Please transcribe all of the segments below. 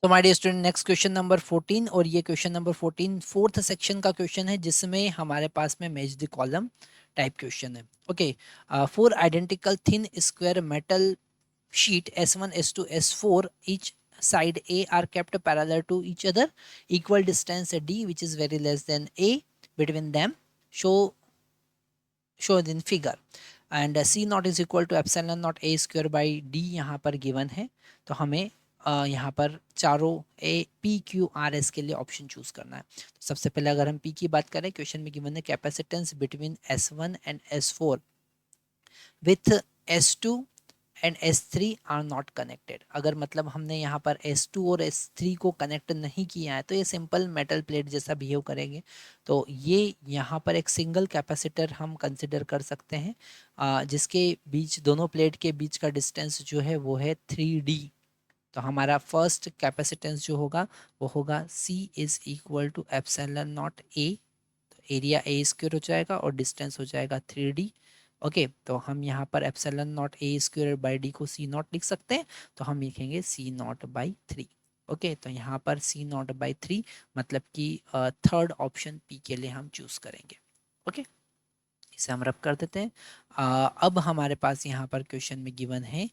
तो my dear student, next question number 14, और ये क्वेश्चन नंबर 14 फोर्थ सेक्शन का क्वेश्चन है, जिसमें हमारे पास में match the column type question है। Okay, four identical thin square metal sheet S1, S2, S4, each side A are kept parallel to each other, equal distance D which is very less than A between them, show shown in figure, and C naught is equal to epsilon naught A square by D यहाँ पर given है। तो हमें यहाँ पर चारों PQRS के लिए ऑप्शन चूज करना है। तो सबसे पहले अगर हम P की बात करें, क्वेश्चन में गिवन है capacitance between S1 and S4 with S2 and S3 are not connected. अगर मतलब हमने यहाँ पर S2 और S3 को कनेक्ट नहीं किया है तो ये सिंपल मेटल प्लेट जैसा बिहेव करेंगे। तो ये यहाँ पर एक सिंगल कैपेसिटर हम कंसिडर कर सकते हैं, जिसके बीच दोनों प्लेट के बीच का डिस्टेंस जो है वो है 3D। तो हमारा फर्स्ट कैपेसिटेंस जो होगा वो होगा C is equal to epsilon naught A। तो एरिया A स्क्वायर हो जाएगा और डिस्टेंस हो जाएगा 3D। ओके, तो हम यहाँ पर epsilon naught A square by D को C नॉट लिख सकते हैं। तो हम लिखेंगे C नॉट बाई 3। ओके, तो यहाँ पर C नॉट बाई 3 मतलब कि थर्ड ऑप्शन P के लिए हम चूज करेंगे। ओके, इसे हम रब कर देते हैं। अब हमारे पास यहाँ पर क्वेश्चन में गिवन है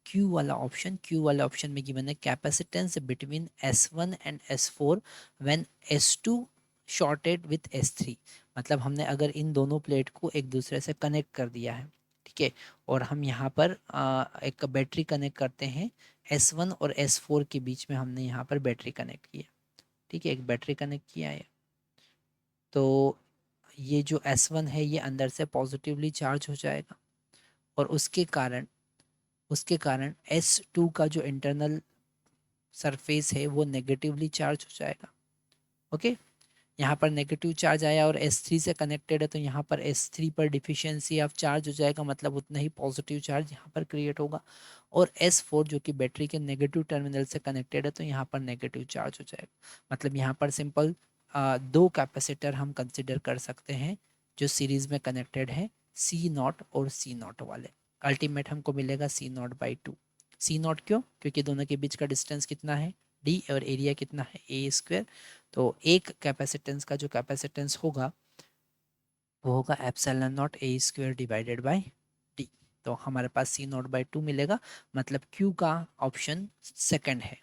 क्यू वाला ऑप्शन। क्यू वाले ऑप्शन में गिवन है capacitance between S1 and S4 when S2 shorted with S3। मतलब हमने अगर इन दोनों प्लेट को एक दूसरे से कनेक्ट कर दिया है, ठीक है, और हम यहाँ पर एक बैटरी कनेक्ट करते हैं। S1 और S4 के बीच में हमने यहाँ पर बैटरी कनेक्ट किया, ठीक है, एक बैटरी कनेक्ट किया है। तो ये जो S1 है ये अंदर से पॉजिटिवली चार्ज हो जाएगा, और उसके कारण S2 का जो इंटरनल सरफेस है वो नेगेटिवली चार्ज हो जाएगा। ओके, यहाँ पर नेगेटिव चार्ज आया और S3 से कनेक्टेड है, तो यहाँ पर S3 पर डिफिशियंसी ऑफ चार्ज हो जाएगा, मतलब उतना ही पॉजिटिव चार्ज यहाँ पर क्रिएट होगा। और S4 जो कि बैटरी के नेगेटिव टर्मिनल से कनेक्टेड है, तो यहाँ पर नेगेटिव चार्ज हो जाएगा। मतलब यहाँ पर सिंपल दो कैपेसिटर हम कंसिडर कर सकते हैं जो सीरीज में कनेक्टेड है, C नॉट और C नॉट वाले। अल्टीमेट हमको मिलेगा C not by 2। C not क्यों? क्योंकि दोनों के बीच का डिस्टेंस कितना है D, और एरिया कितना है A स्क्वायर। तो एक कैपेसिटेंस का जो कैपेसिटेंस होगा वो होगा epsilon naught A square divided by D। तो हमारे पास C नॉट बाई 2 मिलेगा, मतलब Q का ऑप्शन सेकंड है।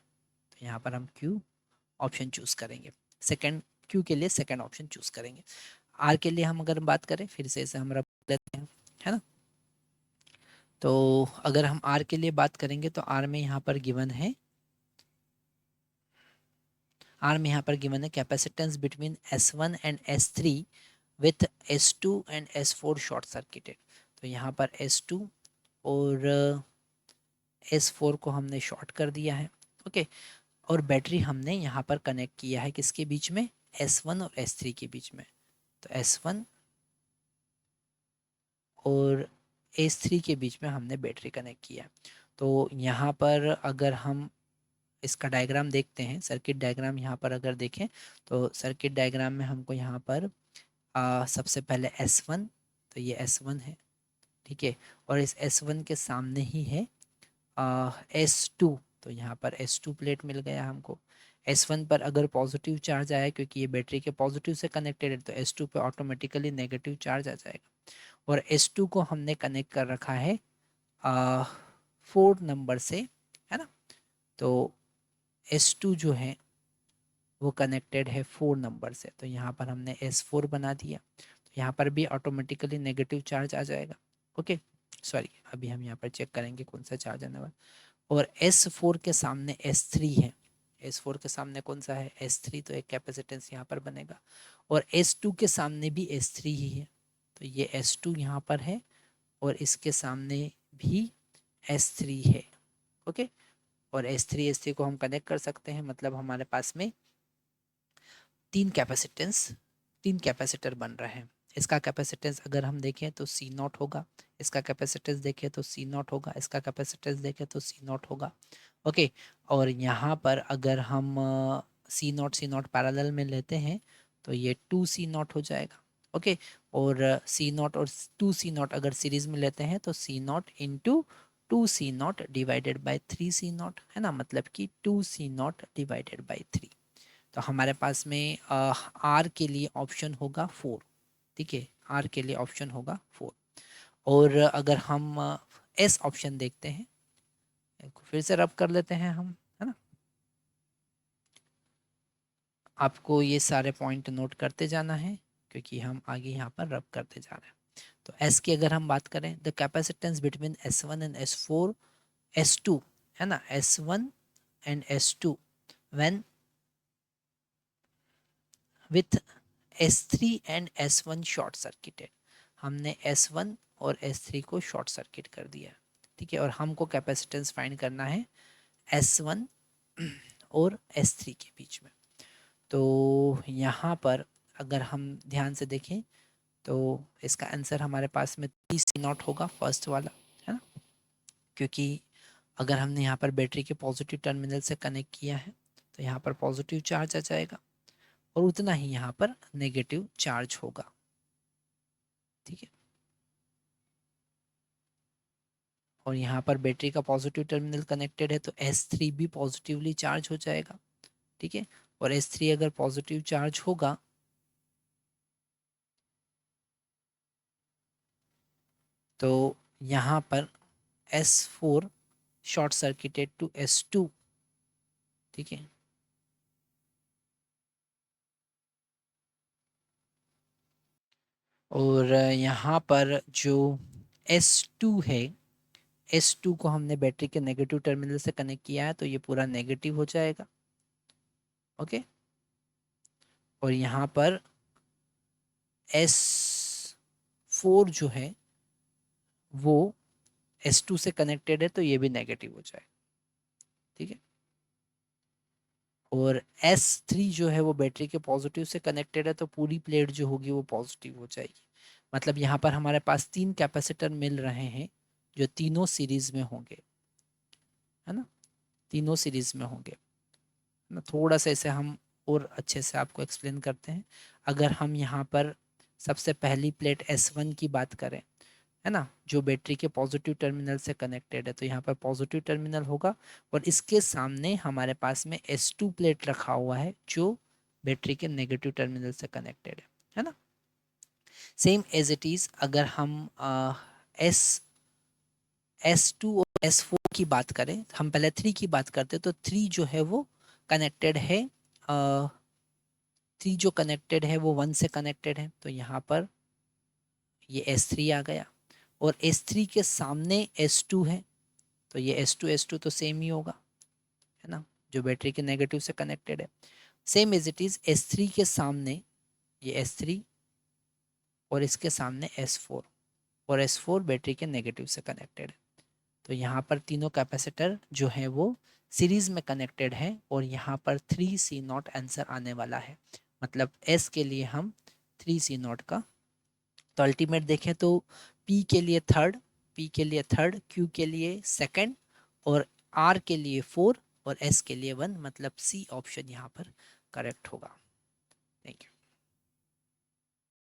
तो यहाँ पर हम Q ऑप्शन चूज करेंगे, सेकंड Q के लिए सेकंड ऑप्शन चूज करेंगे। R के लिए हम अगर बात करें, फिर से इसे हम रख लेते हैं, है ना। तो अगर हम R के लिए बात करेंगे तो R में यहाँ पर गिवन है, R में यहाँ पर गिवन है capacitance between S1 and S3 with S2 and S4 short circuited. तो यहाँ पर S2 और S4 को हमने शॉर्ट कर दिया है। ओके, और बैटरी हमने यहाँ पर कनेक्ट किया है किसके बीच में? S1 और S3 के बीच में। तो S1 और S3 के बीच में हमने बैटरी कनेक्ट किया। तो यहाँ पर अगर हम इसका डायग्राम देखते हैं, सर्किट डायग्राम यहाँ पर अगर देखें, तो सर्किट डायग्राम में हमको यहाँ पर सबसे पहले S1, तो ये S1 है, ठीक है, और इस S1 के सामने ही है S2। तो यहाँ पर S2 प्लेट मिल गया हमको। S1 पर अगर पॉजिटिव चार्ज आया, क्योंकि ये बैटरी के पॉजिटिव से कनेक्टेड है, तो S2 पे ऑटोमेटिकली नेगेटिव चार्ज आ जाएगा। और S2 को हमने कनेक्ट कर रखा है 4 नंबर से, है ना। तो S2 जो है वो कनेक्टेड है 4 नंबर से, तो यहाँ पर हमने S4 बना दिया। तो यहाँ पर भी ऑटोमेटिकली नेगेटिव चार्ज आ जाएगा। ओके, सॉरी, अभी हम यहाँ पर चेक करेंगे कौन सा चार्ज आने वाला। और S4 के सामने S3 है। S4 के सामने कौन सा है? S3, तो एक कैपेसिटेंस यहाँ पर बनेगा। और S2 के सामने भी S3 ही है, तो ये S2 यहाँ पर है, और इसके सामने भी S3 है। ओके, और S3 को हम कनेक्ट कर सकते हैं, मतलब हमारे पास में तीन कैपेसिटर बन रहे हैं। इसका कैपेसिटेंस अगर हम देखें तो C नॉट होगा, इसका कैपेसिटेंस देखें तो C नॉट होगा, इसका कैपेसिटेंस देखें तो C नॉट होगा। ओके, और यहाँ पर अगर हम C नॉट पैरेलल में लेते हैं तो ये 2C नॉट हो जाएगा। ओके, और C नॉट और 2C नॉट अगर सीरीज में लेते हैं तो C not into 2C0 divided by 3C0, है ना, मतलब कि 2C0 डिवाइडेड बाय 3। तो हमारे पास में आर के लिए ऑप्शन होगा 4। ठीक है, आर के लिए ऑप्शन होगा 4। और अगर हम एस ऑप्शन देखते हैं, फिर से रब कर लेते हैं हम, है ना। आपको ये सारे पॉइंट नोट करते जाना है क्योंकि हम आगे यहाँ पर रब करते जा रहे हैं। तो एस की अगर हम बात करें, the capacitance between S1 and S4 S2, है ना, S1 and S2 when with S3 and S1 short circuited. हमने S1 और S3 को शॉर्ट सर्किट कर दिया। ठीक है, और हमको कैपेसिटेंस फाइंड करना है S1 और S3 के बीच में। तो यहाँ पर अगर हम ध्यान से देखें तो इसका आंसर हमारे पास में 3C0 होगा, फर्स्ट वाला, है ना, क्योंकि अगर हमने यहाँ पर बैटरी के पॉजिटिव टर्मिनल से कनेक्ट किया है तो यहाँ पर पॉजिटिव चार्ज आ जाएगा और उतना ही यहाँ पर नेगेटिव चार्ज होगा। ठीक है, और यहाँ पर बैटरी का पॉजिटिव टर्मिनल कनेक्टेड है तो S3 भी पॉजिटिवली चार्ज हो जाएगा। ठीक है, और S3 अगर पॉजिटिव चार्ज होगा तो यहाँ पर S4 short circuited to S2। ठीक है, और यहाँ पर जो S2 है, S2 को हमने बैटरी के नेगेटिव टर्मिनल से कनेक्ट किया है तो ये पूरा नेगेटिव हो जाएगा। ओके, और यहाँ पर S4 जो है वो S2 से कनेक्टेड है तो ये भी नेगेटिव हो जाएगा। ठीक है, और S3 जो है वो बैटरी के पॉजिटिव से कनेक्टेड है तो पूरी प्लेट जो होगी वो पॉजिटिव हो जाएगी। मतलब यहाँ पर हमारे पास 3 कैपेसिटर मिल रहे हैं जो तीनों सीरीज में होंगे, है ना, तीनों सीरीज में होंगे ना। थोड़ा सा इसे हम और अच्छे से आपको एक्सप्लेन करते हैं। अगर हम यहाँ पर सबसे पहली प्लेट S1 की बात करें, है ना, जो बैटरी के पॉजिटिव टर्मिनल से कनेक्टेड है, तो यहाँ पर पॉजिटिव टर्मिनल होगा और इसके सामने हमारे पास में S2 प्लेट रखा हुआ है जो बैटरी के नेगेटिव टर्मिनल से कनेक्टेड है ना। सेम एज इट इज अगर हम S2 और S4 की बात करें, हम पहले 3 की बात करते हैं, तो 3 जो है वो कनेक्टेड है, 3 जो कनेक्टेड है वो 1 से कनेक्टेड है, तो यहाँ पर ये S3 आ गया और S3 के सामने S2 है तो ये S2 तो सेम ही होगा, है ना, जो बैटरी के नेगेटिव से कनेक्टेड है। Same as it is S3 के सामने ये S3 और इसके सामने S4 और S4 बैटरी के नेगेटिव से कनेक्टेड है। तो यहाँ पर तीनों कैपेसिटर जो है वो सीरीज में कनेक्टेड है और यहाँ पर 3C0 आंसर आने वाला है। मतलब S के लिए हम 3C0 का, तो अल्टीमेट देखें तो P के लिए थर्ड, Q के लिए सेकंड और R के लिए 4 और S के लिए 1, मतलब C ऑप्शन यहाँ पर करेक्ट होगा।